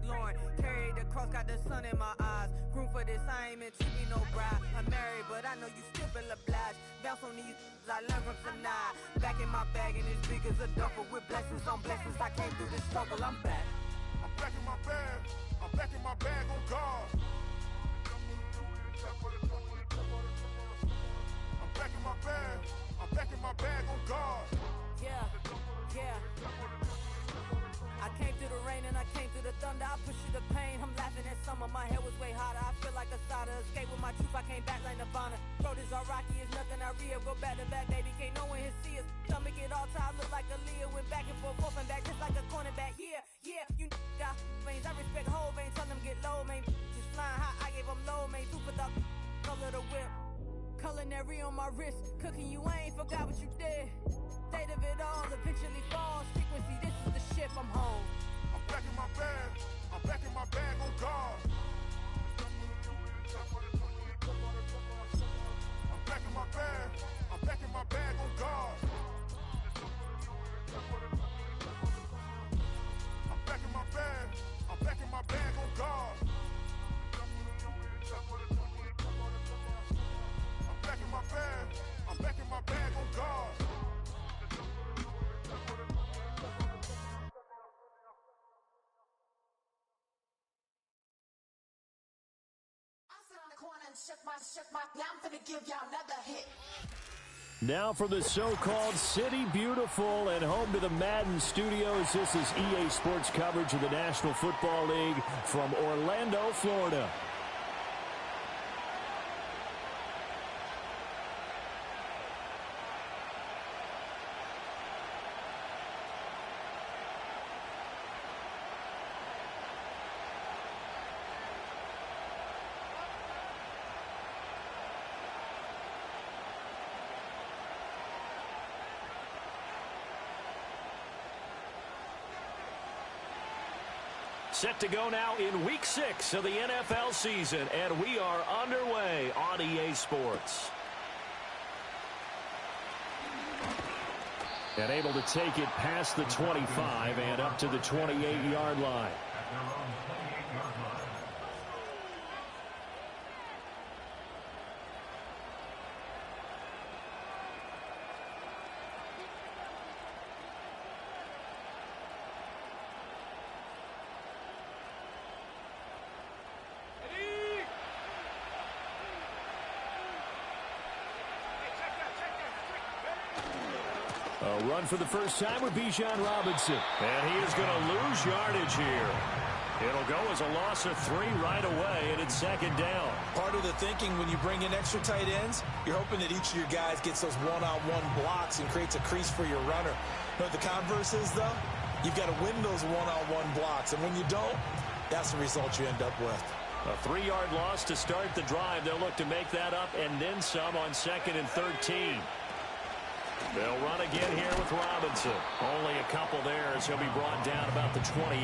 Lauren. Carried the cross, got the sun in my eyes. Groom for this, I ain't meant to be no bride. I'm married, but I know you still feel obliged. Bounce on these, I learned from tonight. Back in my bag, and it's big as a duffel. With blessings on blessings, I came through this struggle, I'm back. I'm back in my bag, I'm back in my bag on guard. I'm back in my bag, I'm back in my bag on guard. Yeah. I came through the rain and I came through the thunder. I pushed through the pain, I'm laughing at summer. My head was way hotter, I feel like a starter. Escape with my truth, I came back like Nirvana. Throat is all rocky, it's nothing I real. Go back to back, baby, can't no one here see us. Stomach it all tied, look like a Leah. Went back and forth and back, just like a cornerback. Yeah, you got veins, I respect whole veins. Tell them get low, man. Just flying high, I gave them low, man. Two for the color the whip. Culinary on my wrist, cooking you, I ain't forgot what you did. State of it all, eventually falls. Frequency, this is the ship, I'm home. I'm back in my bag, I'm back in my bag on guard. I'm back in my bag, I'm back in my bag on guard. I'm back in my bag, I'm back in my bag on guard. I'm back in my bag, I'm back in my bag on guard. Now for the so-called City Beautiful and home to the Madden Studios, this is EA Sports coverage of the National Football League from Orlando, Florida. Set to go now in Week 6 of the NFL season, and we are underway on EA Sports. And able to take it past the 25 and up to the 28-yard line. A run for the first time with Bijan Robinson. And he is going to lose yardage here. It'll go as a loss of 3 right away, and it's second down. Part of the thinking when you bring in extra tight ends, you're hoping that each of your guys gets those one-on-one blocks and creates a crease for your runner. But the converse is, though, you've got to win those one-on-one blocks. And when you don't, that's the result you end up with. A 3-yard loss to start the drive. They'll look to make that up and then some on 2nd and 13. They'll run again here with Robinson. Only a couple there as he'll be brought down about the 28.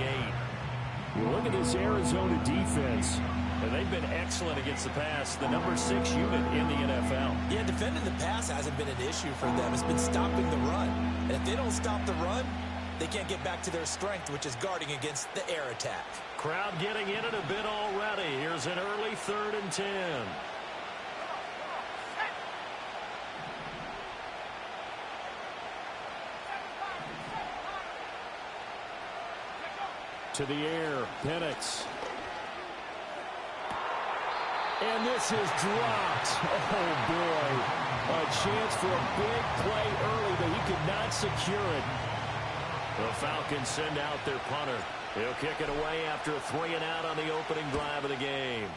You look at this Arizona defense, and they've been excellent against the pass. The number 6 unit in the NFL. Yeah, defending the pass hasn't been an issue for them. It's been stopping the run. And if they don't stop the run, they can't get back to their strength, which is guarding against the air attack. Crowd getting in it a bit already. Here's an early 3rd and 10. To the air, Penix. And this is dropped. Oh, boy. A chance for a big play early, but he could not secure it. The Falcons send out their punter. He'll kick it away after a 3-and-out on the opening drive of the game.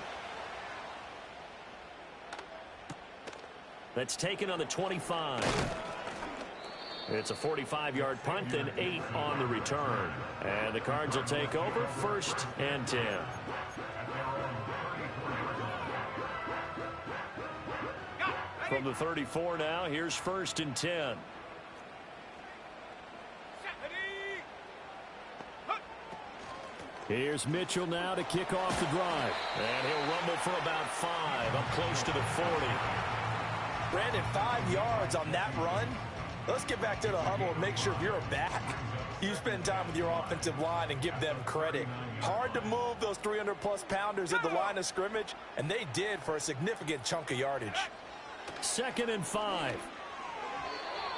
That's taken on the 25. It's a 45-yard punt, then 8 on the return. And the Cards will take over 1st and 10. From the 34 now, here's 1st and 10. Here's Mitchell now to kick off the drive. And he'll rumble for about 5, up close to the 40. Brandon, 5 yards on that run. Let's get back to the huddle and make sure you're back. You spend time with your offensive line and give them credit. Hard to move those 300-plus pounders at the line of scrimmage, and they did for a significant chunk of yardage. 2nd and 5.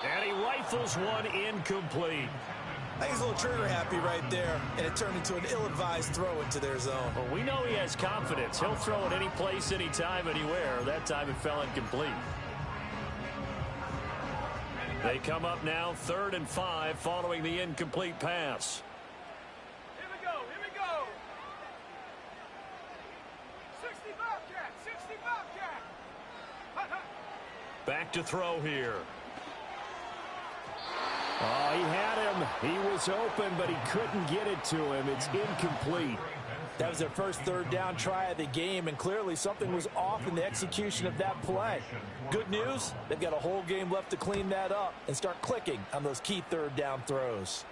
And he rifles one incomplete. I think he's a little trigger happy right there, and it turned into an ill-advised throw into their zone. Well, we know he has confidence. He'll throw it any place, anytime, anywhere. That time it fell incomplete. They come up now 3rd and 5 following the incomplete pass. Here we go, here we go. 60 Bobcat, 60 Bobcat. Back to throw here. Oh, he had him. He was open, but he couldn't get it to him. It's incomplete. That was their first 3rd down try of the game, and clearly something was off in the execution of that play. Good news, they've got a whole game left to clean that up and start clicking on those key 3rd down throws.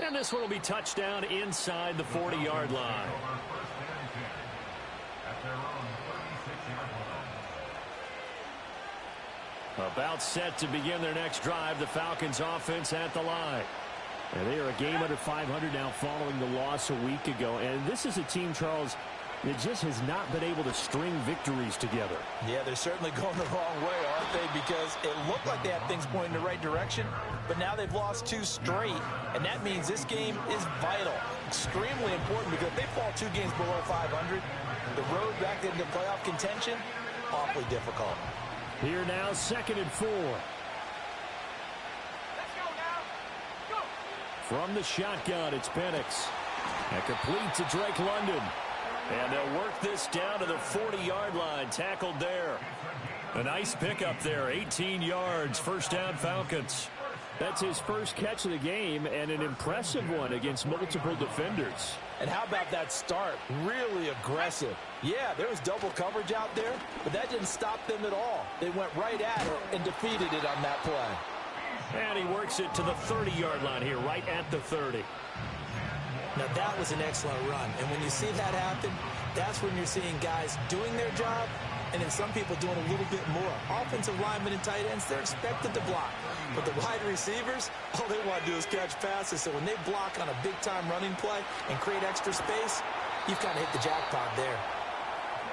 And this one will be touchdown inside the 40-yard line. About set to begin their next drive, the Falcons offense at the line. And they are a game under 500 now following the loss a week ago. And this is a team, Charles, that just has not been able to string victories together. Yeah, they're certainly going the wrong way, aren't they? Because it looked like they had things pointing in the right direction, but now they've lost 2 straight, and that means this game is vital. Extremely important, because if they fall 2 games below 500, the road back into playoff contention, awfully difficult. Here now, 2nd and 4. From the shotgun, it's Penix. And complete to Drake London. And they'll work this down to the 40-yard line. Tackled there. A nice pickup there. 18 yards. First down, Falcons. That's his first catch of the game, and an impressive one against multiple defenders. And how about that start? Really aggressive. Yeah, there was double coverage out there, but that didn't stop them at all. They went right at it and defeated it on that play. And he works it to the 30-yard line here, right at the 30. Now, that was an excellent run. And when you see that happen, that's when you're seeing guys doing their job, and then some people doing a little bit more. Offensive linemen and tight ends, they're expected to block. But the wide receivers, all they want to do is catch passes. So when they block on a big-time running play and create extra space, you've kind of hit the jackpot there.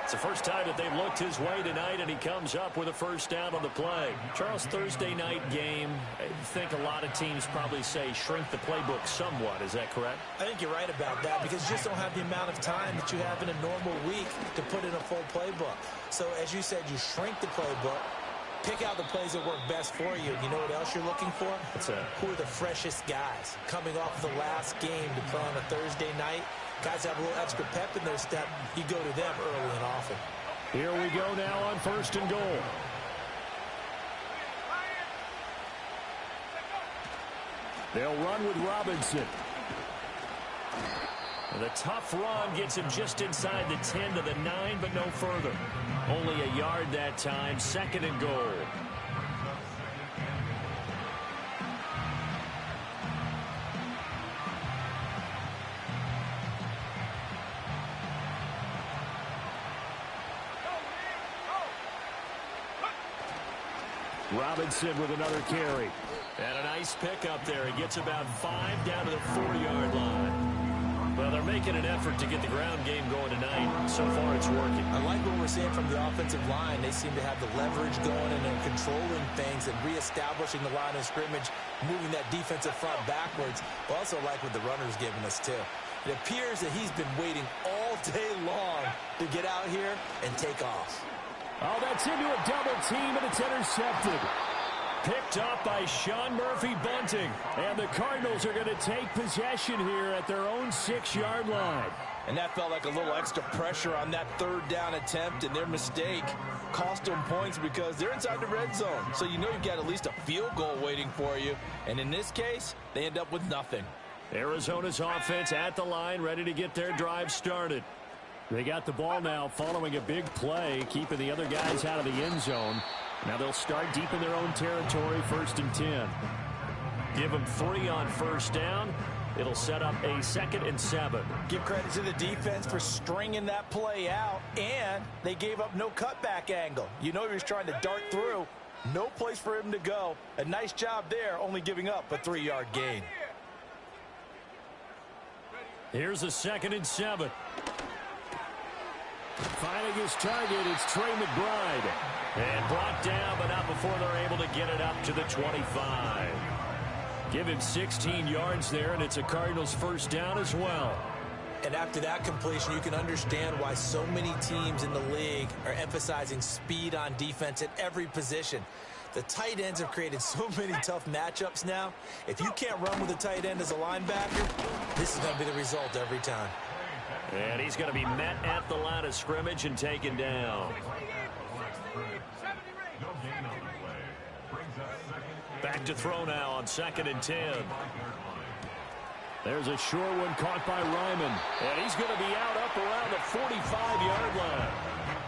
It's the first time that they've looked his way tonight, and he comes up with a first down on the play. Charles, Thursday night game, I think a lot of teams probably say shrink the playbook somewhat. Is that correct? I think you're right about that, because you just don't have the amount of time that you have in a normal week to put in a full playbook. So as you said, you shrink the playbook, pick out the plays that work best for you. You know what else you're looking for? What's that? Who are the freshest guys coming off the last game to play on a Thursday night? Guys have a little extra pep in their step. You go to them early and often. Here we go now on 1st and goal. They'll run with Robinson. And the tough run gets him just inside the 10 to the 9, but no further. Only a yard that time. 2nd and goal. Robinson with another carry. And a nice pickup there. He gets about 5 down to the 4-yard line. Well, they're making an effort to get the ground game going tonight. So far, it's working. I like what we're seeing from the offensive line. They seem to have the leverage going, and they're controlling things and reestablishing the line of scrimmage, moving that defensive front backwards. But also like what the runner's giving us, too. It appears that he's been waiting all day long to get out here and take off. Oh, that's into a double team, and it's intercepted. Picked up by Sean Murphy-Bunting. And the Cardinals are going to take possession here at their own 6-yard line. And that felt like a little extra pressure on that 3rd down attempt, and their mistake cost them points because they're inside the red zone. So you know you've got at least a field goal waiting for you. And in this case, they end up with nothing. Arizona's offense at the line, ready to get their drive started. They got the ball now following a big play, keeping the other guys out of the end zone. Now they'll start deep in their own territory, 1st and 10. Give them 3 on 1st down. It'll set up a 2nd and 7. Give credit to the defense for stringing that play out, and they gave up no cutback angle. You know he was trying to dart through. No place for him to go. A nice job there, only giving up a 3-yard gain. Here's a 2nd and 7. Finding his target, it's Trey McBride. And brought down, but not before they're able to get it up to the 25. Give him 16 yards there, and it's a Cardinals first down as well. And after that completion, you can understand why so many teams in the league are emphasizing speed on defense at every position. The tight ends have created so many tough matchups now. If you can't run with a tight end as a linebacker, this is going to be the result every time. And he's going to be met at the line of scrimmage and taken down. Back to throw now on 2nd and 10. There's a short one caught by Ryman. And he's going to be out up around the 45-yard line.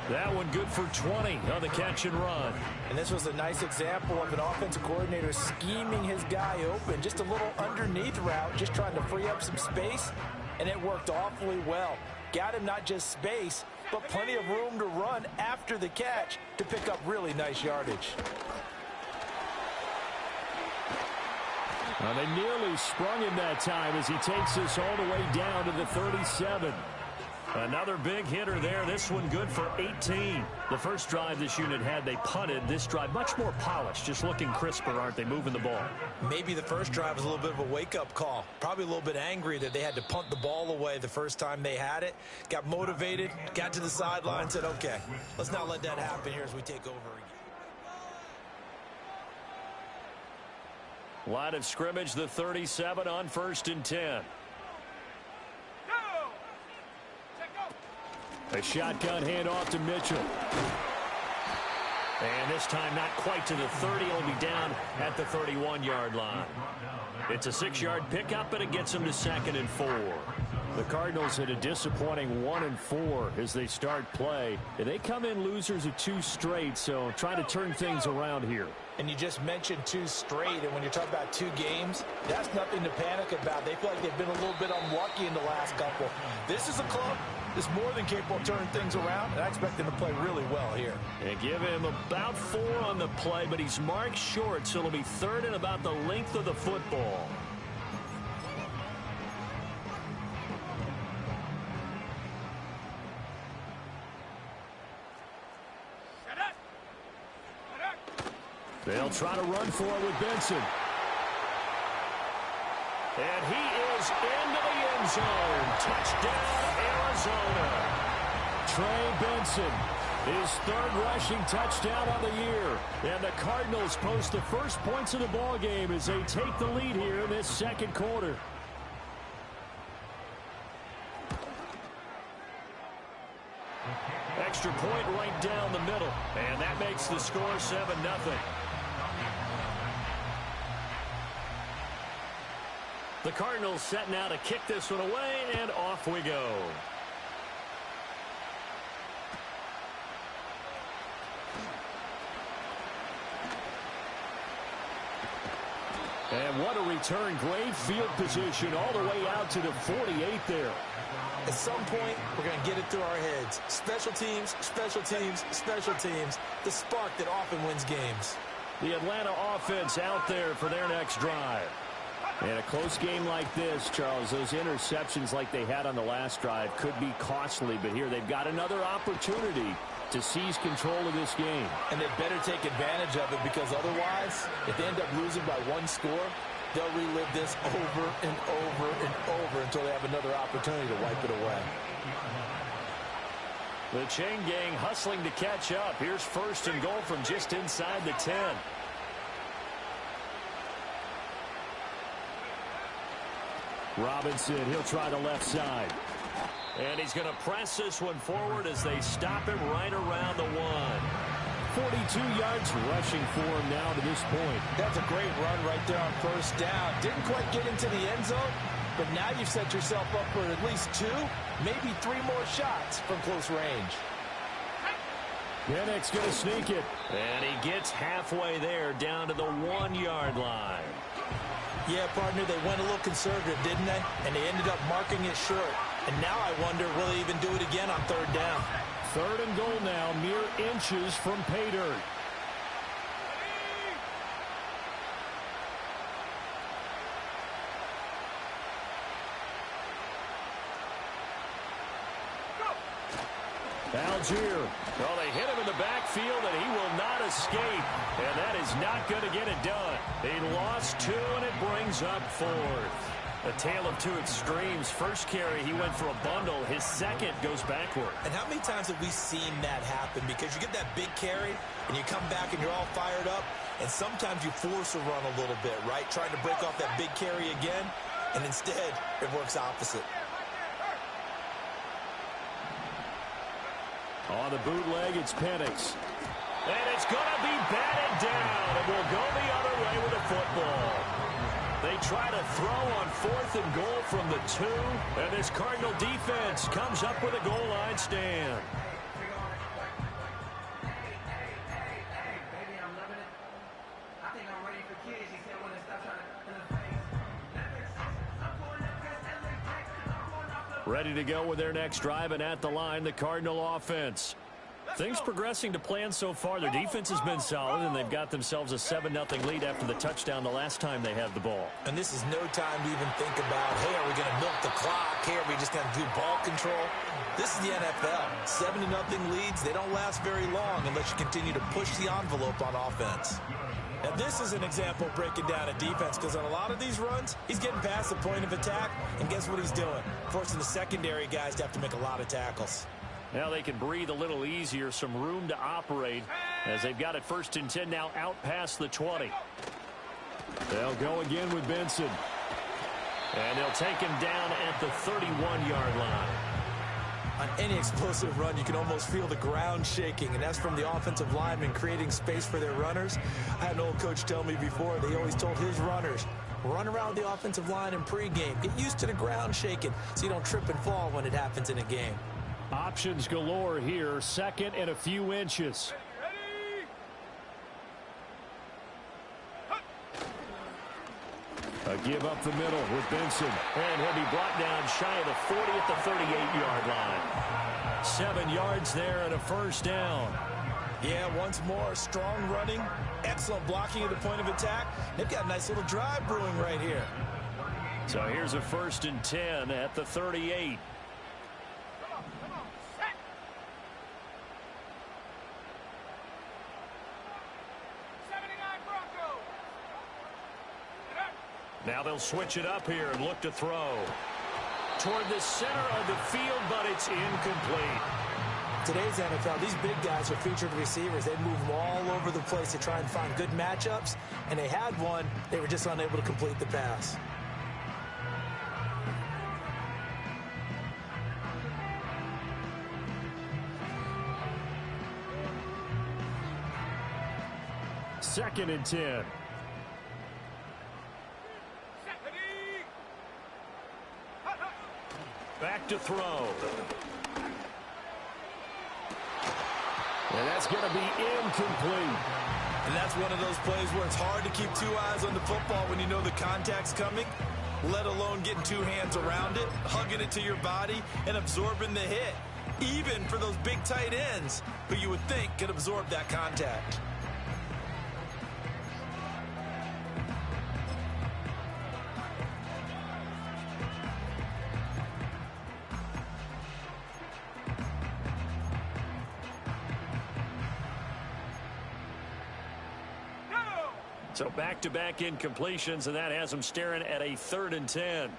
That one good for 20 on the catch and run. And this was a nice example of an offensive coordinator scheming his guy open. Just a little underneath route, just trying to free up some space. And it worked awfully well. Got him not just space, but plenty of room to run after the catch to pick up really nice yardage. Well, they nearly sprung him that time as he takes this all the way down to the 37. Another big hitter there. This one good for 18. The first drive this unit had, they punted. This drive much more polished, just looking crisper, aren't they, moving the ball? Maybe the first drive was a little bit of a wake-up call. Probably a little bit angry that they had to punt the ball away the first time they had it. Got motivated, got to the sideline, said, okay, let's not let that happen here as we take over again. Line of scrimmage, the 37 on 1st and 10. A shotgun handoff to Mitchell. And this time not quite to the 30. He'll be down at the 31-yard line. It's a 6-yard pickup, but it gets him to 2nd and 4. The Cardinals had a disappointing 1-4 as they start play. And they come in losers of 2 straight, so trying to turn things around here. And you just mentioned 2 straight, and when you're talking about 2 games, that's nothing to panic about. They feel like they've been a little bit unlucky in the last couple. This is a club that's more than capable of turning things around, and I expect them to play really well here. And give him about 4 on the play, but he's marked short, so it'll be 3rd and about the length of the football. They'll try to run for it with Benson. And he is into the end zone. Touchdown, Arizona. Trey Benson, his 3rd rushing touchdown of the year. And the Cardinals post the first points of the ball game as they take the lead here in this 2nd quarter. Extra point right down the middle. And that makes the score 7-0. The Cardinals set now to kick this one away, and off we go. And what a return. Great field position all the way out to the 48 there. At some point, we're going to get it through our heads. Special teams, special teams, special teams. The spark that often wins games. The Atlanta offense out there for their next drive. And a close game like this, Charles, those interceptions like they had on the last drive could be costly. But here they've got another opportunity to seize control of this game. And they better take advantage of it, because otherwise, if they end up losing by 1 score, they'll relive this over and over and over until they have another opportunity to wipe it away. The chain gang hustling to catch up. Here's 1st and goal from just inside the 10. Robinson, he'll try the left side. And he's going to press this one forward as they stop him right around the 1. 42 yards rushing for him now to this point. That's a great run right there on 1st down. Didn't quite get into the end zone, but now you've set yourself up for at least 2, maybe 3 more shots from close range. Penix going to sneak it. And he gets halfway there down to the 1-yard line. Yeah, partner, they went a little conservative, didn't they? And they ended up marking it short. And now I wonder, will they even do it again on 3rd down? 3rd and goal now, mere inches from pay dirt. Algier. Well, they hit him in the backfield, and he will not escape. And that is not going to get it done. He lost 2, and it brings up 4th. A tale of 2 extremes. First carry, he went for a bundle. His second goes backward. And how many times have we seen that happen? Because you get that big carry, and you come back, and you're all fired up, and sometimes you force a run a little bit, right? Trying to break off that big carry again, and instead, it works opposite. On the bootleg, it's Penix. And it's going to be batted down. It will go the other way with the football. They try to throw on 4th and goal from the 2. And this Cardinal defense comes up with a goal line stand. Ready to go with their next drive, and at the line, the Cardinal offense. Things progressing to plan so far. Their defense has been solid, and they've got themselves a 7-0 lead after the touchdown the last time they had the ball. And this is no time to even think about, hey, are we going to milk the clock? Hey, are we just going to do ball control? This is the NFL. 7-0 leads, they don't last very long unless you continue to push the envelope on offense. And this is an example breaking down a defense, because on a lot of these runs, he's getting past the point of attack, and guess what he's doing? Forcing the secondary guys to have to make a lot of tackles. Now they can breathe a little easier, some room to operate as they've got it 1st and 10 now out past the 20. They'll go again with Benson. And they'll take him down at the 31-yard line. On any explosive run, you can almost feel the ground shaking, and that's from the offensive linemen creating space for their runners. I had an old coach tell me before, they always told his runners, run around the offensive line in pregame. Get used to the ground shaking so you don't trip and fall when it happens in a game. Options galore here, 2nd and a few inches. A give up the middle with Benson. And he'll be brought down shy of the 40 at the 38-yard line. 7 yards there and a 1st down. Yeah, once more, strong running, excellent blocking at the point of attack. They've got a nice little drive brewing right here. So here's a 1st and 10 at the 38. Now they'll switch it up here and look to throw. Toward the center of the field, but it's incomplete. Today's NFL, these big guys are featured receivers. They move all over the place to try and find good matchups, and they had one. They were just unable to complete the pass. Second and 10. Back to throw. And that's going to be incomplete. And that's one of those plays where it's hard to keep 2 eyes on the football when you know the contact's coming, let alone getting 2 hands around it, hugging it to your body, and absorbing the hit. Even for those big tight ends who you would think could absorb that contact. So back-to-back incompletions, and that has them staring at a 3rd and 10.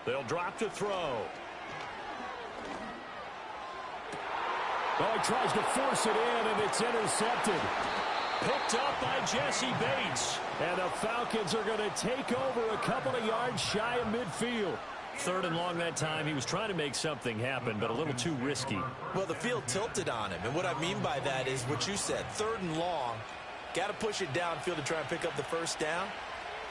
They'll drop to throw. Oh, he tries to force it in, and it's intercepted. Picked up by Jesse Bates. And the Falcons are going to take over a couple of yards shy of midfield. 3rd and long that time. He was trying to make something happen, but a little too risky. Well, the field tilted on him, and what I mean by that is what you said. 3rd and long, got to push it downfield to try and pick up the 1st down.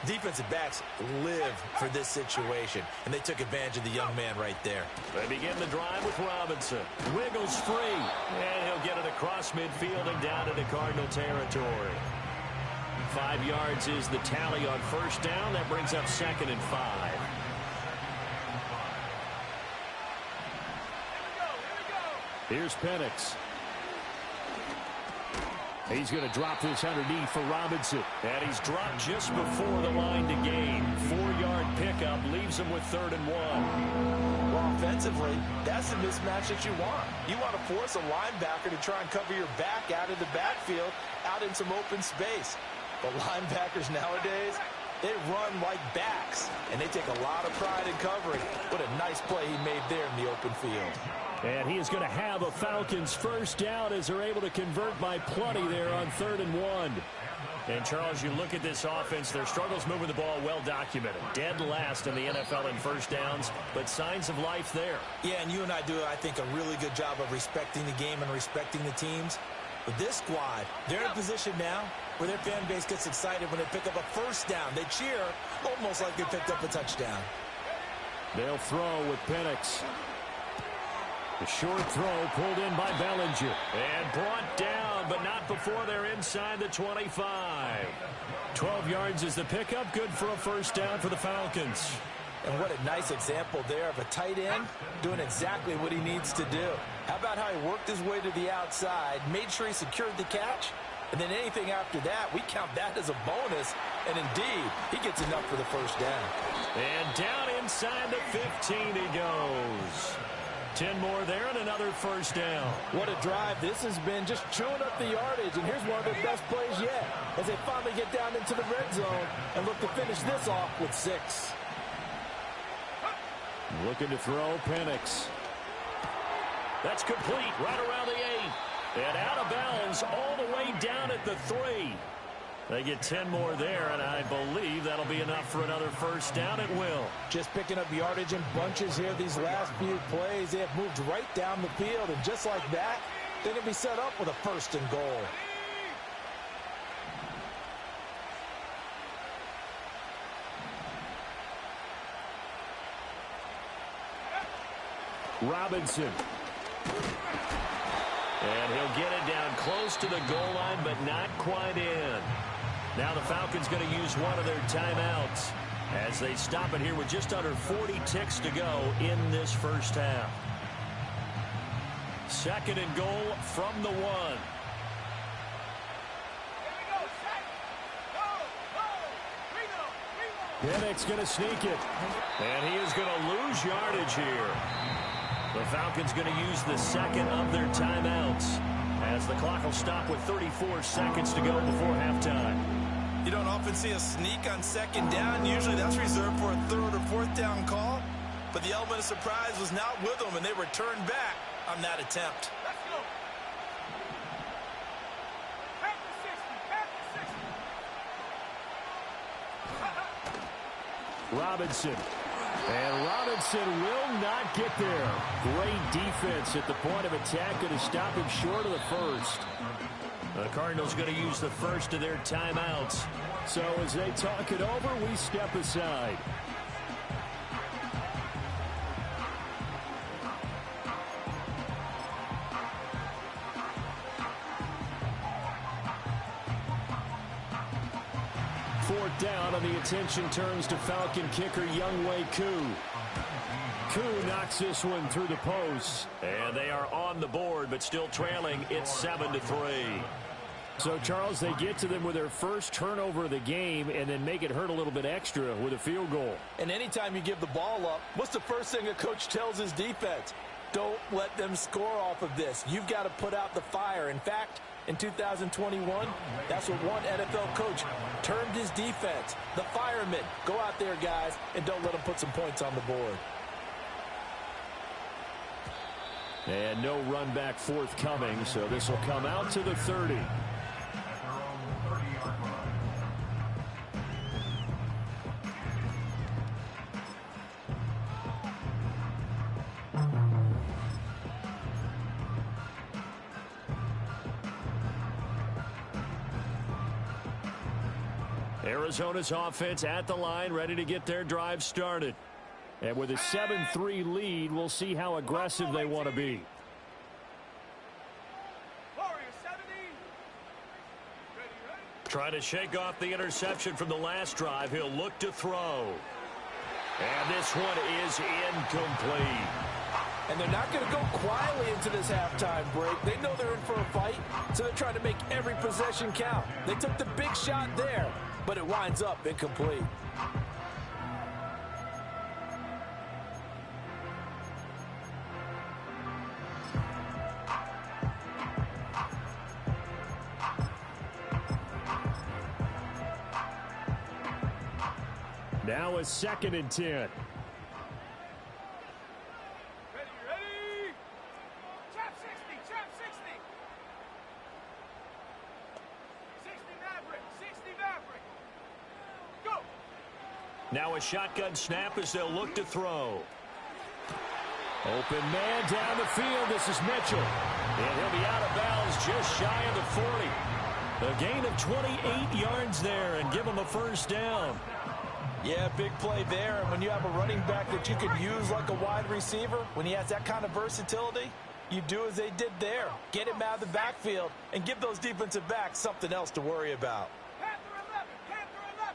Defensive backs live for this situation, and they took advantage of the young man right there. They begin the drive with Robinson. Wiggles free, and he'll get it across midfield and down into Cardinal territory. 5 yards is the tally on 1st down. That brings up 2nd and 5. Here's Penix. He's going to drop this underneath for Robinson. And he's dropped just before the line to gain. 4-yard pickup leaves him with 3rd and 1. Well, offensively, that's the mismatch that you want. You want to force a linebacker to try and cover your back out of the backfield, out in some open space. But linebackers nowadays, they run like backs, and they take a lot of pride in covering. What a nice play he made there in the open field. And he is going to have a Falcons first down as they're able to convert by plenty there on 3rd and 1. And, Charles, you look at this offense, their struggles moving the ball well documented. Dead last in the NFL in first downs, but signs of life there. Yeah, and you and I do, I think, a really good job of respecting the game and respecting the teams. But this squad, they're in a position now where their fan base gets excited when they pick up a first down. They cheer almost like they picked up a touchdown. They'll throw with Penix. The short throw pulled in by Bellinger. And brought down, but not before they're inside the 25. 12 yards is the pickup. Good for a first down for the Falcons. And what a nice example there of a tight end doing exactly what he needs to do. How about how he worked his way to the outside, made sure he secured the catch, and then anything after that, we count that as a bonus. And indeed, he gets enough for the first down. And down inside the 15 he goes. 10 more there and another first down. What a drive. This has been just chewing up the yardage, and here's one of their best plays yet as they finally get down into the red zone and look to finish this off with 6. Looking to throw, Penix. That's complete right around the 8. And out of bounds all the way down at the 3. They get 10 more there, and I believe that'll be enough for another first down. It will. Just picking up yardage in bunches here these last few plays. They have moved right down the field, and just like that, they're going to be set up with a 1st and goal. Robinson. And he'll get it down close to the goal line, but not quite in. Now the Falcons going to use one of their timeouts as they stop it here with just under 40 ticks to go in this first half. 2nd and goal from the 1. Penix going to sneak it. And he is going to lose yardage here. The Falcons going to use the 2nd of their timeouts as the clock will stop with 34 seconds to go before halftime. You don't often see a sneak on 2nd down. Usually that's reserved for a 3rd or 4th down call. But the element of surprise was not with them, and they returned back on that attempt. Let's go. Back to 60. Robinson. And Robinson will not get there. Great defense at the point of attack, going to stop him short of the 1st. The Cardinals going to use the 1st of their timeouts. So as they talk it over, we step aside. Fourth down, and the attention turns to Falcon kicker Younghoe Koo. Koo knocks this one through the post. And they are on the board, but still trailing. It's 7-3. So, Charles, they get to them with their first turnover of the game and then make it hurt a little bit extra with a field goal. And anytime you give the ball up, what's the first thing a coach tells his defense? Don't let them score off of this. You've got to put out the fire. In fact, in 2021, that's what one NFL coach termed his defense. The firemen. Go out there, guys, and don't let them put some points on the board. And no run back forthcoming, so this will come out to the 30. Arizona's offense at the line, ready to get their drive started. And with a 7-3 lead, we'll see how aggressive they want to be. Trying to shake off the interception from the last drive. He'll look to throw. And this one is incomplete. And they're not going to go quietly into this halftime break. They know they're in for a fight, so they're trying to make every possession count. They took the big shot there, but it winds up incomplete. Now a 2nd and 10. Ready? Chop 60, chop 60. 60 Maverick, 60 Maverick. Go. Now a shotgun snap as they'll look to throw. Open man down the field. This is Mitchell. And he'll be out of bounds just shy of the 40. A gain of 28 yards there and give him a first down. Yeah, big play there. And when you have a running back that you could use like a wide receiver, when he has that kind of versatility, you do as they did there. Get him out of the backfield and give those defensive backs something else to worry about. Panther 11, Panther 11.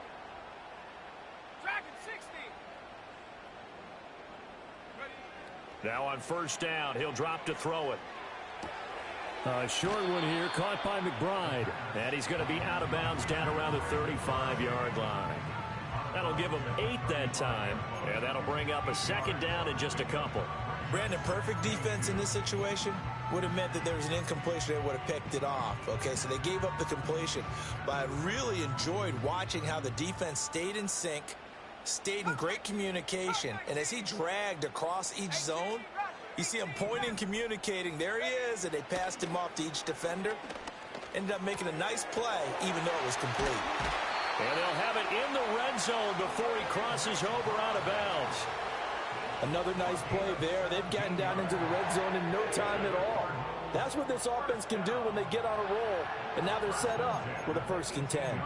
Dragon 60. Ready? Now on first down, he'll drop to throw it. A short one here, caught by McBride. And he's going to be out of bounds down around the 35-yard line. That'll give him 8 that time, and that'll bring up a 2nd down in just a couple. Brandon, perfect defense in this situation would have meant that there was an incompletion. They would have picked it off. Okay, so they gave up the completion. But I really enjoyed watching how the defense stayed in sync, stayed in great communication, and as he dragged across each zone, you see him pointing, communicating. There he is, and they passed him off to each defender. Ended up making a nice play, even though it was complete. And they'll have it in the red zone before he crosses over out of bounds. Another nice play there. They've gotten down into the red zone in no time at all. That's what this offense can do when they get on a roll. And now they're set up with a 1st and 10.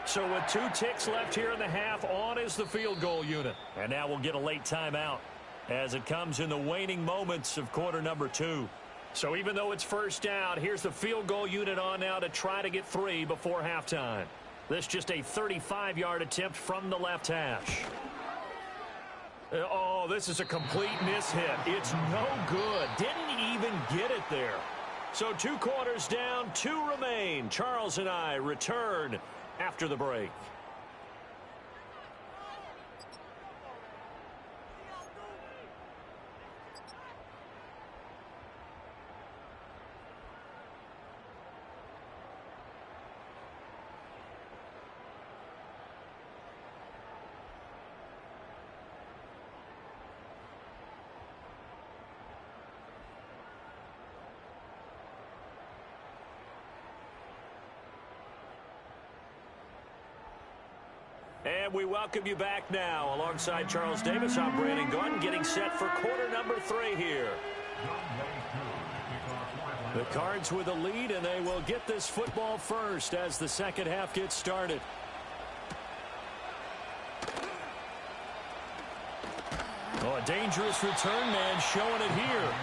So with 2 ticks left here in the half, on is the field goal unit. And now we'll get a late timeout as it comes in the waning moments of quarter number 2. So even though it's first down, here's the field goal unit on now to try to get 3 before halftime. This just a 35-yard attempt from the left hash. Oh, this is a complete mishit. It's no good. Didn't even get it there. So 2 quarters down, 2 remain. Charles and I return after the break. And we welcome you back now. Alongside Charles Davis, I'm Brandon Gordon, getting set for quarter number 3 here. The Cards with a lead, and they will get this football first as the second half gets started. Oh, a dangerous return man showing it here.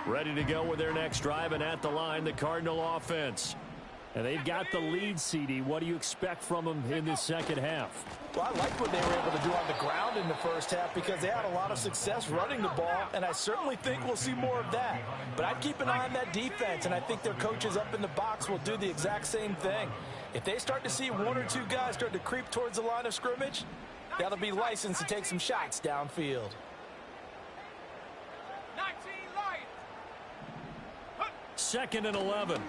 Ready to go with their next drive, and at the line, the Cardinal offense. And they've got the lead, CD. What do you expect from them in this second half? Well, I like what they were able to do on the ground in the first half because they had a lot of success running the ball, and I certainly think we'll see more of that. But I'd keep an eye on that defense, and I think their coaches up in the box will do the exact same thing. If they start to see 1 or 2 guys start to creep towards the line of scrimmage, that'll be licensed to take some shots downfield. 2nd and 11.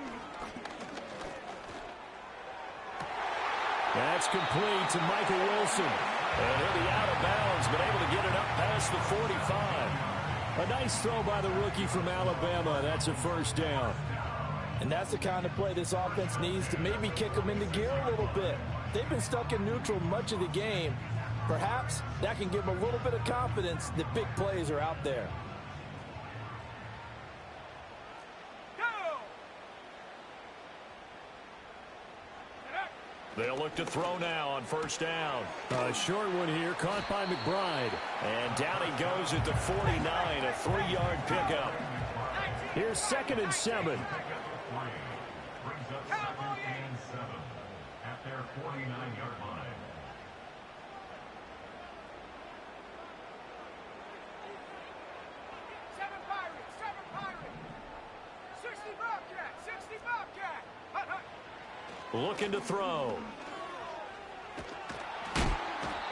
That's complete to Michael Wilson. And he'll be out of bounds, but able to get it up past the 45. A nice throw by the rookie from Alabama. That's a first down. And that's the kind of play this offense needs to maybe kick them into gear a little bit. They've been stuck in neutral much of the game. Perhaps that can give them a little bit of confidence that big plays are out there. They'll look to throw now on first down. A short one here, caught by McBride. And down he goes at the 49, a 3-yard pickup. Here's 2nd and 7. Brings up 2nd and 7 at their 49-yard line. Seven Pirate. 60 Bobcat. Looking to throw.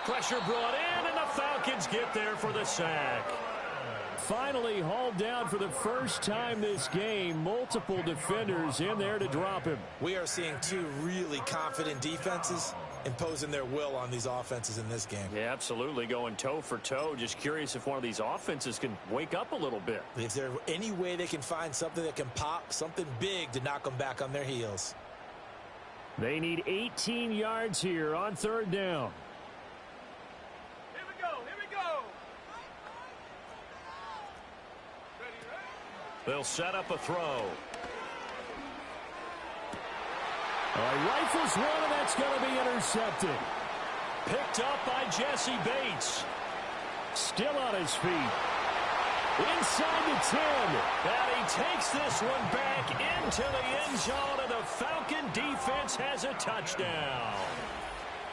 Pressure brought in, and the Falcons get there for the sack. Finally hauled down for the first time this game. Multiple defenders in there to drop him. We are seeing two really confident defenses imposing their will on these offenses in this game. Yeah, absolutely, going toe for toe. Just curious if one of these offenses can wake up a little bit. Is there any way they can find something that can pop, something big to knock them back on their heels? They need 18 yards here on 3rd down. Here we go. They'll set up a throw. Rifles one, and that's going to be intercepted. Picked up by Jesse Bates. Still on his feet. Inside the 10. And he takes this one back into the end zone, and the Falcon defense has a touchdown.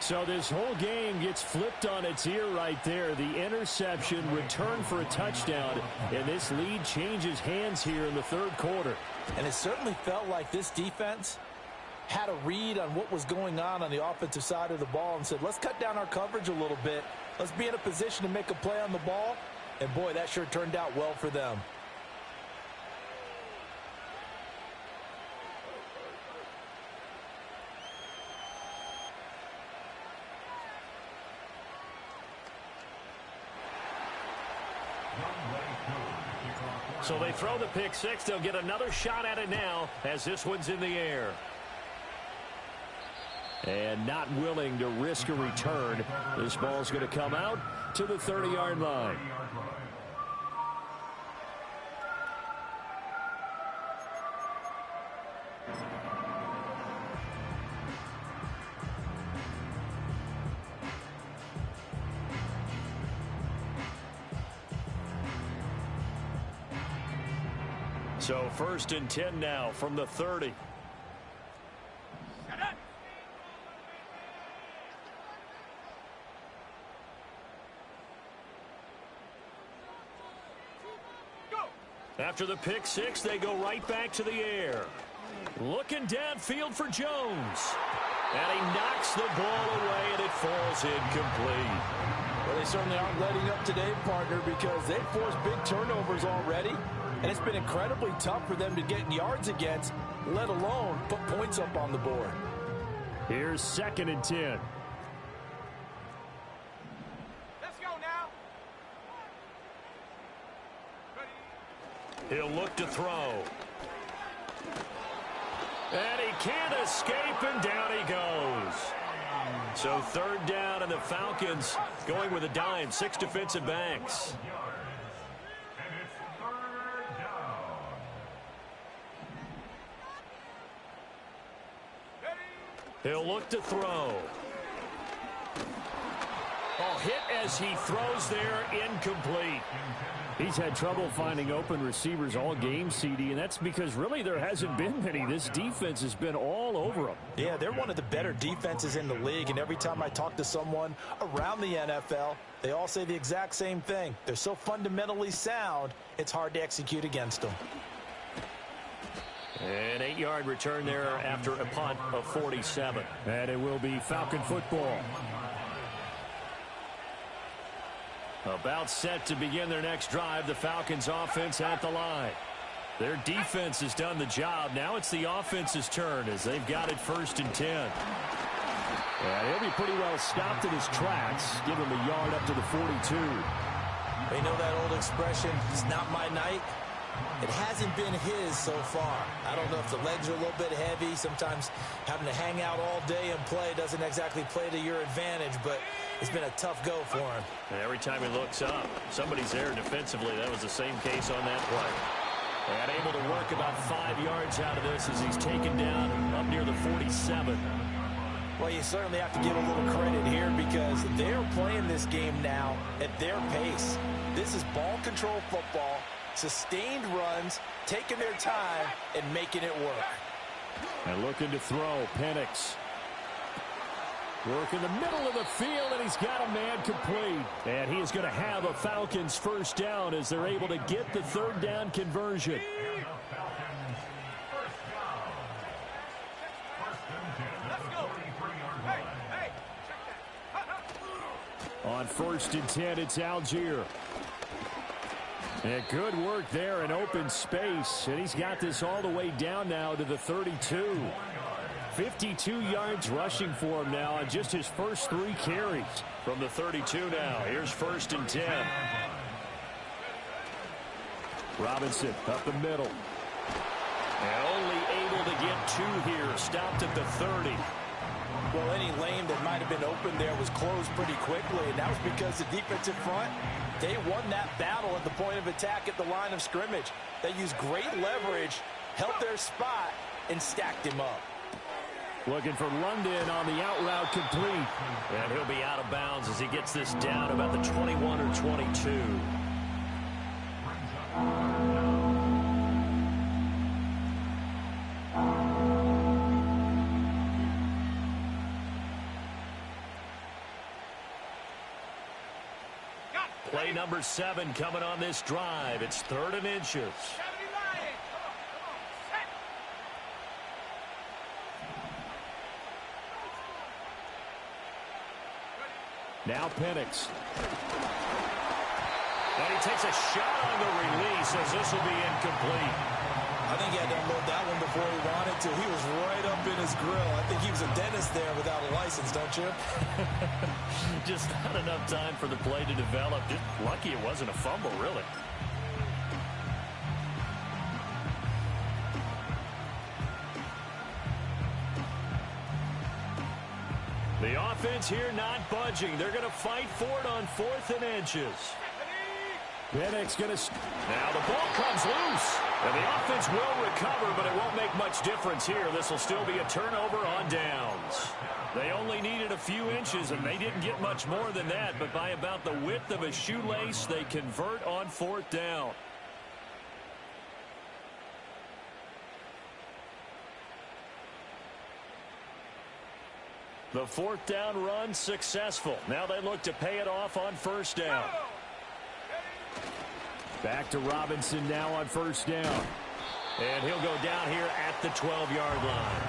So this whole game gets flipped on its ear right there. The interception, return for a touchdown, and this lead changes hands here in the 3rd quarter. And it certainly felt like this defense had a read on what was going on the offensive side of the ball and said, let's cut down our coverage a little bit. Let's be in a position to make a play on the ball. And, boy, that sure turned out well for them. So they throw the pick six. They'll get another shot at it now as this one's in the air. And not willing to risk a return. This ball's going to come out to the 30-yard line. So 1st and 10 now from the 30. After the pick six, they go right back to the air. Looking downfield for Jones. And he knocks the ball away, and it falls incomplete. Well, they certainly aren't letting up today, partner, because they've forced big turnovers already. And it's been incredibly tough for them to get yards against, let alone put points up on the board. Here's 2nd and 10. Let's go now. He'll look to throw. And he can't escape, and down he goes. So 3rd down, and the Falcons going with a dime. 6 defensive backs. He'll look to throw. Oh, hit as he throws there, incomplete. He's had trouble finding open receivers all game, CD, and that's because really there hasn't been many. This defense has been all over them. Yeah, they're one of the better defenses in the league, and every time I talk to someone around the NFL, they all say the exact same thing. They're so fundamentally sound, it's hard to execute against them. An 8-yard return there after a punt of 47. And it will be Falcon football. About set to begin their next drive, the Falcons offense at the line. Their defense has done the job. Now it's the offense's turn as they've got it 1st and 10. And he'll be pretty well stopped in his tracks. Give him a yard up to the 42. They know that old expression, it's not my night. It hasn't been his so far. I don't know if the legs are a little bit heavy. Sometimes having to hang out all day and play doesn't exactly play to your advantage, but it's been a tough go for him. And every time he looks up, somebody's there defensively. That was the same case on that play. And able to work about 5 yards out of this as he's taken down up near the 47. Well, you certainly have to give a little credit here because they're playing this game now at their pace. This is ball control football, sustained runs, taking their time, and making it work. And looking to throw, Penix. Work in the middle of the field, and he's got a man complete. And he is going to have a Falcons first down as they're able to get the third down conversion. On 1st and 10, it's Algier. And good work there in open space. And he's got this all the way down now to the 32. 52 yards rushing for him now on just his first 3 carries. From the 32 now, here's 1st and 10. Robinson up the middle. And only able to get 2 here. Stopped at the 30. Well, any lane that might have been open there was closed pretty quickly, and that was because the defensive front, they won that battle at the point of attack at the line of scrimmage. They used great leverage, held their spot, and stacked him up. Looking for London on the out route complete. And he'll be out of bounds as he gets this down about the 21 or 22. Play number 7 coming on this drive. It's 3rd and inches. Now Penix. And he takes a shot on the release as this will be incomplete. I think he had to unload that one before he wanted to. He was right up in his grill. I think he was a dentist there without a license, don't you? Just not enough time for the play to develop. Just lucky it wasn't a fumble, really. The offense here not budging. They're going to fight for it on 4th and inches. Penix going to... Now the ball comes loose. And the offense will recover, but it won't make much difference here. This will still be a turnover on downs. They only needed a few inches, and they didn't get much more than that. But by about the width of a shoelace, they convert on 4th down. The 4th down run successful. Now they look to pay it off on 1st down. Back to Robinson now on 1st down. And he'll go down here at the 12-yard line.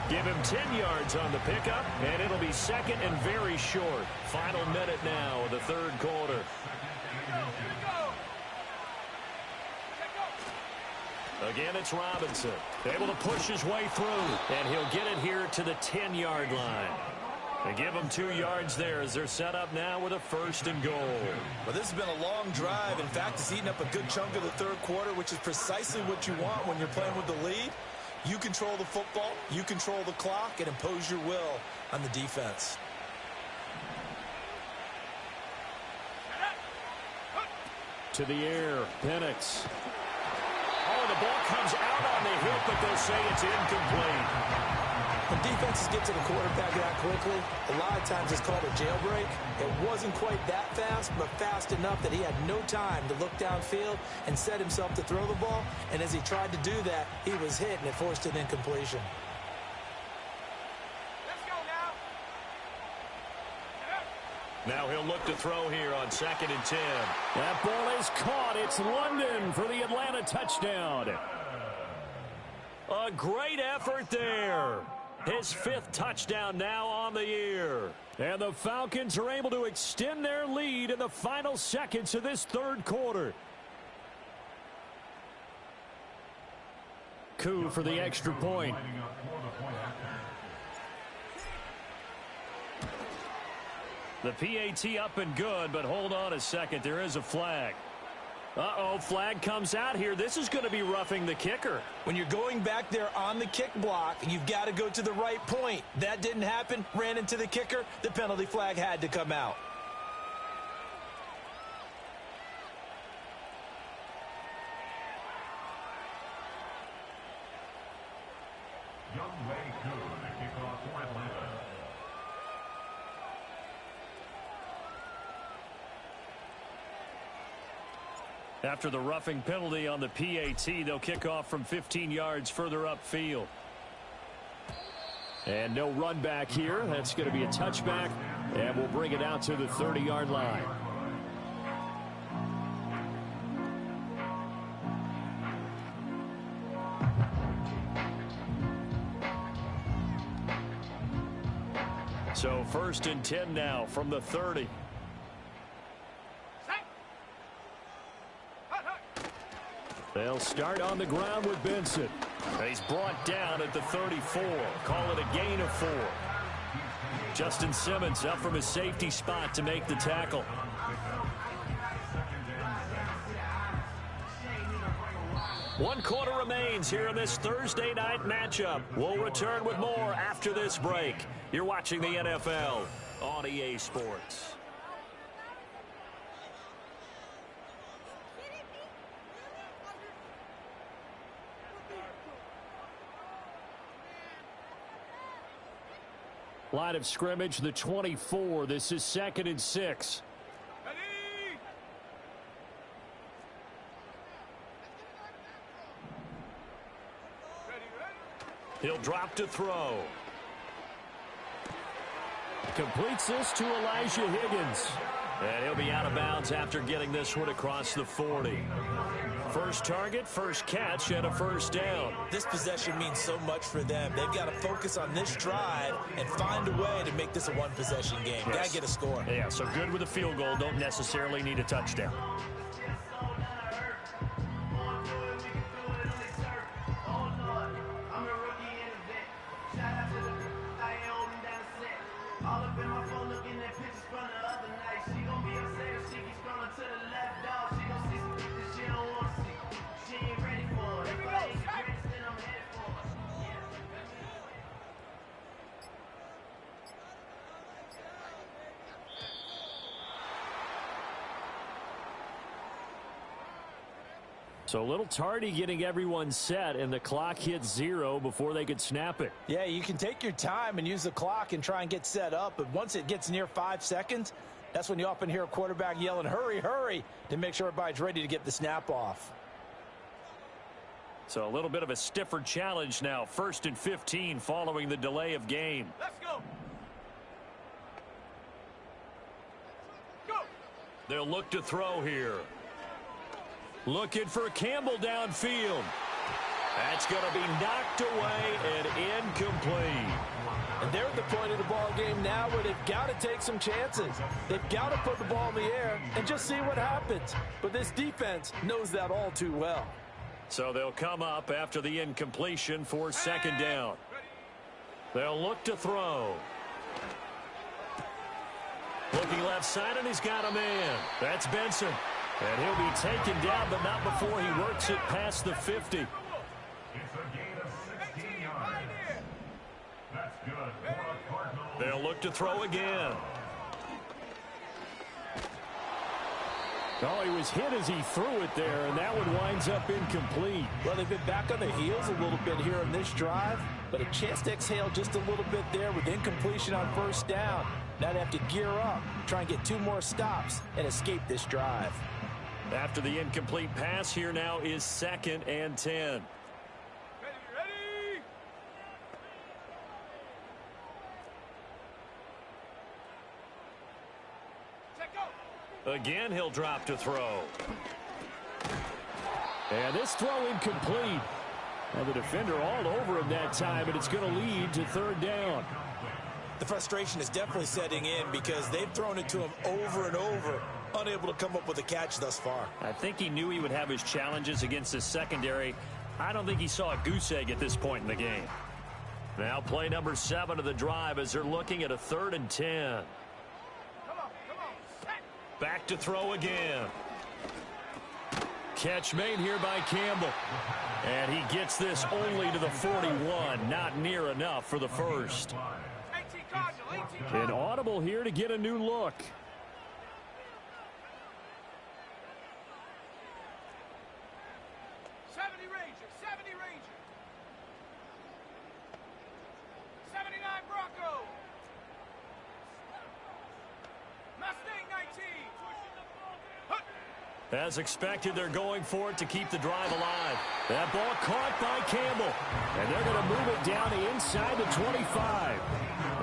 Give him 10 yards on the pickup, and it'll be 2nd and very short. Final minute now of the 3rd quarter. Again, it's Robinson. Able to push his way through, and he'll get it here to the 10-yard line. They give him 2 yards there as they're set up now with a 1st and goal. Well, this has been a long drive. In fact, it's eaten up a good chunk of the 3rd quarter, which is precisely what you want when you're playing with the lead. You control the football, you control the clock, and impose your will on the defense. To the air, Penix. Oh, the ball comes out on the hit, but they'll say it's incomplete. When defenses get to the quarterback that quickly, a lot of times it's called a jailbreak. It wasn't quite that fast, but fast enough that he had no time to look downfield and set himself to throw the ball. And as he tried to do that, he was hit, and it forced an incompletion. Let's go now. Now he'll look to throw here on 2nd and 10. That ball is caught. It's London for the Atlanta touchdown. A great effort there. His 5th touchdown now on the year. And the Falcons are able to extend their lead in the final seconds of this 3rd quarter. Coup for the extra point. The PAT up and good, but hold on a second. There is a flag. Uh-oh, flag comes out here. This is going to be roughing the kicker. When you're going back there on the kick block, you've got to go to the right point. That didn't happen. Ran into the kicker. The penalty flag had to come out. Young Way Coup, the kickoff for Atlanta. After the roughing penalty on the PAT, they'll kick off from 15 yards further upfield. And no run back here. That's going to be a touchback, and we'll bring it out to the 30-yard line. So 1st and 10 now from the 30. They'll start on the ground with Benson. He's brought down at the 34. Call it a gain of 4. Justin Simmons up from his safety spot to make the tackle. One quarter remains here in this Thursday night matchup. We'll return with more after this break. You're watching the NFL on EA Sports. Line of scrimmage, the 24. This is 2nd and 6. He'll drop to throw. Completes this to Elijah Higgins. And he'll be out of bounds after getting this one across the 40. First target, first catch, and a first down. This possession means so much for them. They've got to focus on this drive and find a way to make this a one-possession game. Yes. Got to get a score. Yeah, so good with a field goal. Don't necessarily need a touchdown. So a little tardy getting everyone set, and the clock hits 0 before they could snap it. Yeah, you can take your time and use the clock and try and get set up, but once it gets near 5 seconds, that's when you often hear a quarterback yelling, hurry, hurry, to make sure everybody's ready to get the snap off. So a little bit of a stiffer challenge now. 1st and 15 following the delay of game. Let's go. Go. They'll look to throw here. Looking for Campbell downfield. That's going to be knocked away and incomplete. And they're at the point of the ball game now where they've got to take some chances. They've got to put the ball in the air and just see what happens. But this defense knows that all too well. So they'll come up after the incompletion for 2nd down. They'll look to throw. Looking left side, and he's got a man. That's Benson. And he'll be taken down, but not before he works it past the 50. It's a gain of 16 yards. That's good for a Cardinal. They'll look to throw again. Oh, he was hit as he threw it there, and that one winds up incomplete. Well, they've been back on their heels a little bit here in this drive, but a chance to exhale just a little bit there with incompletion on 1st down. Now they have to gear up, try and get 2 more stops, and escape this drive. After the incomplete pass, here now is 2nd and 10. Ready. Check go. Again, he'll drop to throw. And this throw incomplete. And the defender all over him that time, and it's going to lead to 3rd down. The frustration is definitely setting in because they've thrown it to him over and over, unable to come up with a catch thus far. I think he knew he would have his challenges against his secondary. I don't think he saw a goose egg at this point in the game. Now play number 7 of the drive as they're looking at a 3rd and 10. Come on. Back to throw again. Catch made here by Campbell. And he gets this only to the 41. Not near enough for the first. 18 Cardinal. An audible here to get a new look. As expected, they're going for it to keep the drive alive. That ball caught by Campbell. And they're going to move it down the inside the 25.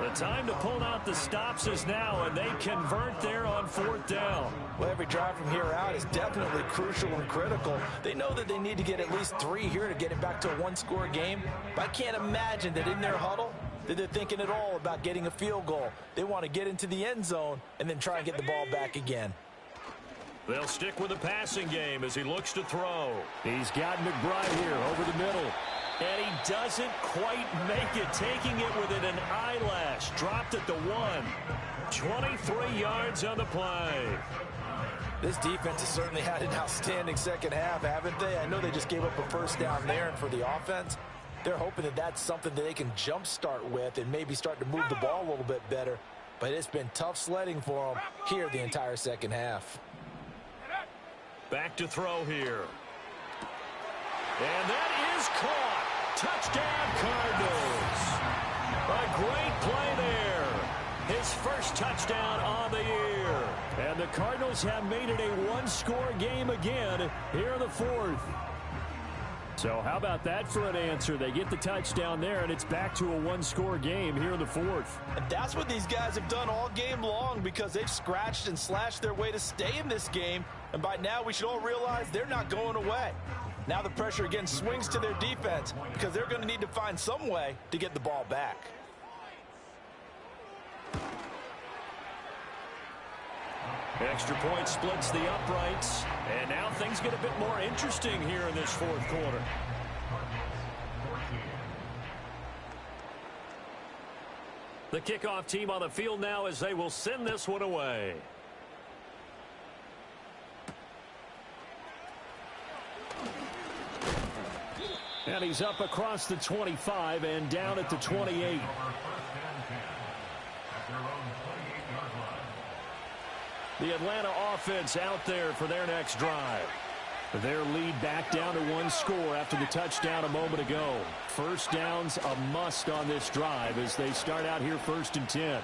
The time to pull out the stops is now, and they convert there on 4th down. Well, every drive from here out is definitely crucial and critical. They know that they need to get at least 3 here to get it back to a one-score game. But I can't imagine that in their huddle that they're thinking at all about getting a field goal. They want to get into the end zone and then try and get the ball back again. They'll stick with the passing game as he looks to throw. He's got McBride here over the middle. And he doesn't quite make it, taking it within an eyelash. Dropped at the 1. 23 yards on the play. This defense has certainly had an outstanding second half, haven't they? I know they just gave up a first down there, and for the offense, they're hoping that that's something that they can jumpstart with and maybe start to move the ball a little bit better. But it's been tough sledding for them here the entire second half. Back to throw here. And that is caught. Touchdown, Cardinals. A great play there. His first touchdown on the year. And the Cardinals have made it a one-score game again here in the 4th. So how about that for an answer? They get the touchdown there, and it's back to a one-score game here in the 4th. And that's what these guys have done all game long, because they've scratched and slashed their way to stay in this game. And by now, we should all realize they're not going away. Now the pressure again swings to their defense, because they're going to need to find some way to get the ball back. Extra point splits the uprights. And now things get a bit more interesting here in this 4th quarter. The kickoff team on the field now as they will send this one away. And he's up across the 25 and down at the 28. The Atlanta offense out there for their next drive. Their lead back down to 1 score after the touchdown a moment ago. First down's a must on this drive as they start out here 1st and 10.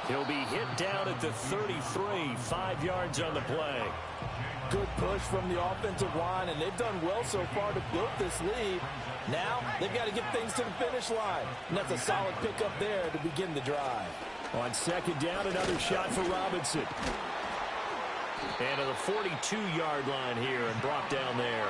He'll be hit down at the 33, 5 yards on the play. Good push from the offensive line, and they've done well so far to build this lead. Now they've got to get things to the finish line, and that's a solid pickup there to begin the drive. On 2nd down, another shot for Robinson. And to the 42-yard line here and brought down there.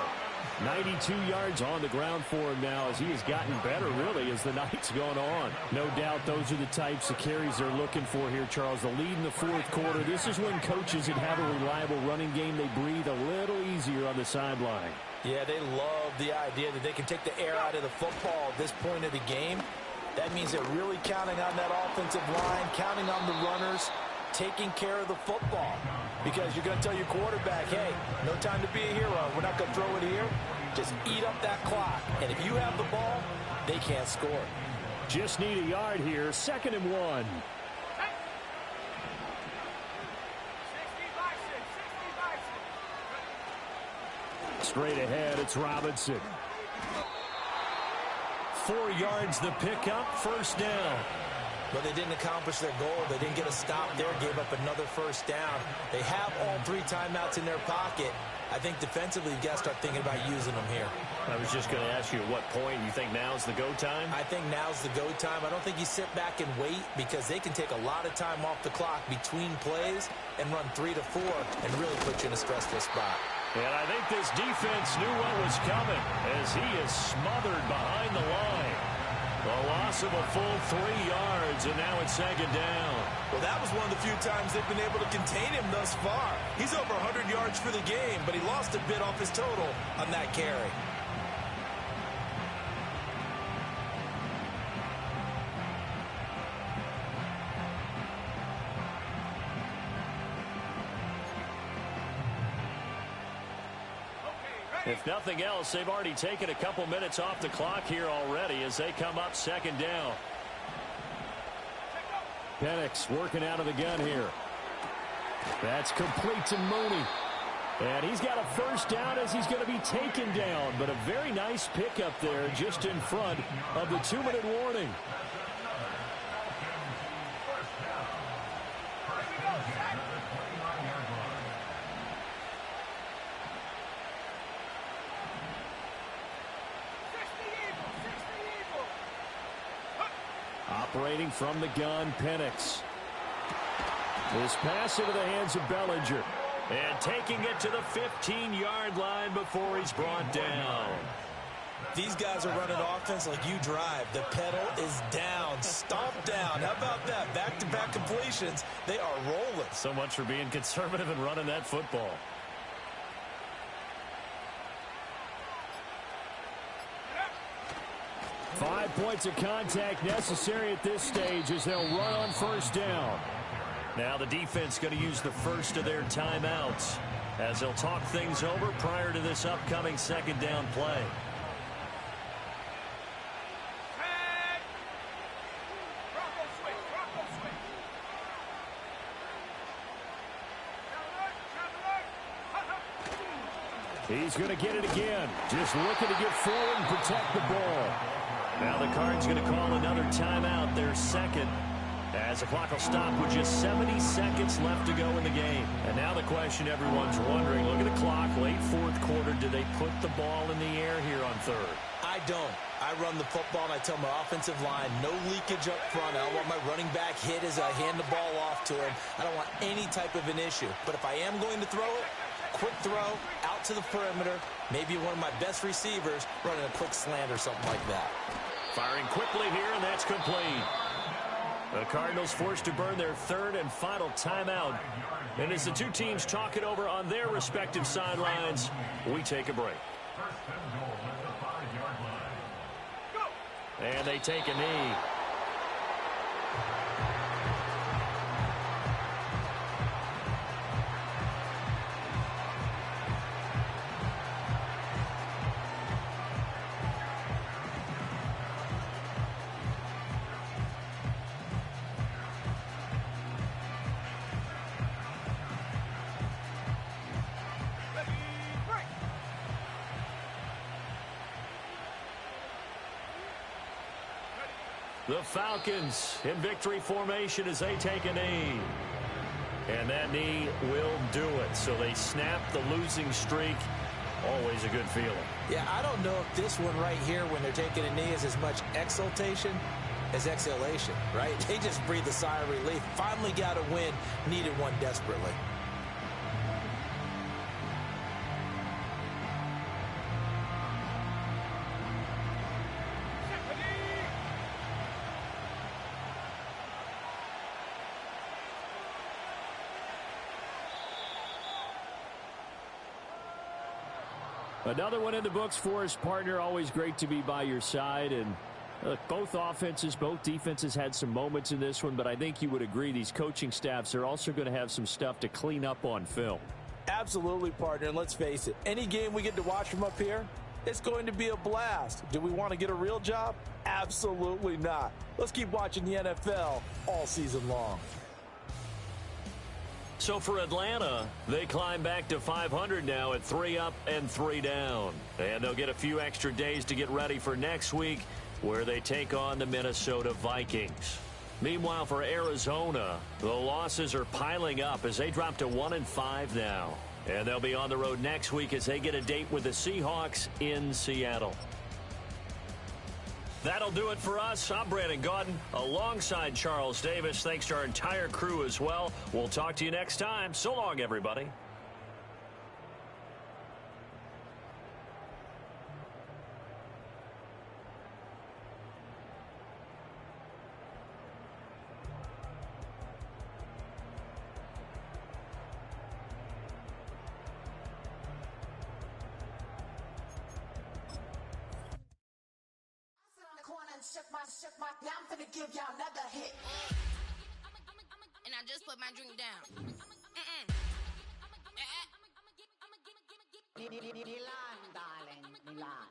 92 yards on the ground for him now as he has gotten better, really, as the night's gone on. No doubt those are the types of carries they're looking for here, Charles. The lead in the 4th quarter. This is when coaches that have a reliable running game, they breathe a little easier on the sideline. Yeah, they love the idea that they can take the air out of the football at this point of the game. That means they're really counting on that offensive line, counting on the runners, taking care of the football. Because you're going to tell your quarterback, hey, no time to be a hero. We're not going to throw it here. Just eat up that clock. And if you have the ball, they can't score. Just need a yard here. 2nd and 1. Straight ahead, it's Robinson. 4 yards the pickup, 1st down. But they didn't accomplish their goal. They didn't get a stop there, gave up another 1st down. They have all 3 timeouts in their pocket. I think defensively, you've got to start thinking about using them here. I was just going to ask you at what point you think now's the go time? I think now's the go time. I don't think you sit back and wait, because they can take a lot of time off the clock between plays and run 3 to 4 and really put you in a stressful spot. And I think this defense knew what was coming as he is smothered behind the line. A loss of a full 3 yards, and now it's 2nd down. Well, that was one of the few times they've been able to contain him thus far. He's over 100 yards for the game, but he lost a bit off his total on that carry. If nothing else, they've already taken a couple minutes off the clock here already as they come up 2nd down. Penix working out of the gun here. That's complete to Mooney. And he's got a 1st down as he's going to be taken down. But a very nice pickup there just in front of the 2-minute warning. Operating from the gun, Penix. This pass into the hands of Bellinger. And taking it to the 15-yard line before he's brought down. These guys are running offense like you drive. The pedal is down, stomp down. How about that? Back-to-back completions. They are rolling. So much for being conservative and running that football. Five points of contact necessary at this stage as they'll run on first down. Now the defense going to use the first of their timeouts as they'll talk things over prior to this upcoming second down play. He's going to get it again. Just looking to get forward and protect the ball. Now the Cards going to call another timeout, their second, as the clock will stop with just 70 seconds left to go in the game. And now the question everyone's wondering, look at the clock, late fourth quarter, do they put the ball in the air here on third? I don't. I run the football and I tell my offensive line, no leakage up front. I don't want my running back hit as I hand the ball off to him. I don't want any type of an issue. But if I am going to throw it, quick throw out to the perimeter, maybe one of my best receivers running a quick slant or something like that. Firing quickly here, and that's complete. The Cardinals forced to burn their third and final timeout. And as the two teams talk it over on their respective sidelines, we take a break. And they take a knee. The Falcons in victory formation as they take a knee. And that knee will do it. So they snap the losing streak. Always a good feeling. Yeah, I don't know if this one right here when they're taking a knee is as much exultation as exhalation, right? They just breathe a sigh of relief. Finally got a win. Needed one desperately. Another one in the books for his partner. Always great to be by your side. And both offenses, both defenses had some moments in this one, but I think you would agree these coaching staffs are also going to have some stuff to clean up on film. Absolutely, partner. And let's face it, any game we get to watch from up here, it's going to be a blast. Do we want to get a real job? Absolutely not. Let's keep watching the NFL all season long. So for Atlanta, they climb back to 500 now at 3 up and 3 down. And they'll get a few extra days to get ready for next week, where they take on the Minnesota Vikings. Meanwhile, for Arizona, the losses are piling up as they drop to 1-5 now. And they'll be on the road next week as they get a date with the Seahawks in Seattle. That'll do it for us. I'm Brandon Gaudin alongside Charles Davis. Thanks to our entire crew as well. We'll talk to you next time. So long, everybody. Shook my, now I'm finna give y'all another hit. And I just put my drink down. Milan, darling, Milan.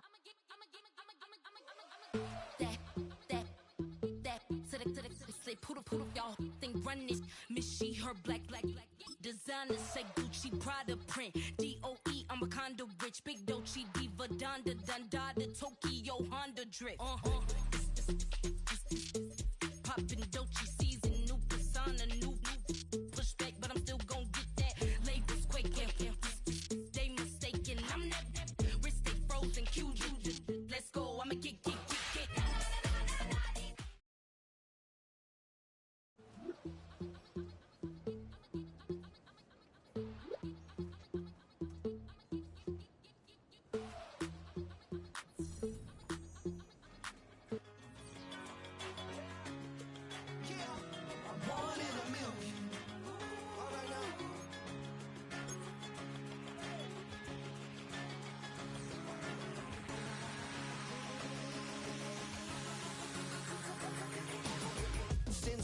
That, to the, say, poodle, y'all think run this. Miss she, her black, designers say Gucci, Prada print. DOE, I'm a condo rich, big Dolce, Diva, Donda, the Tokyo, Honda drip.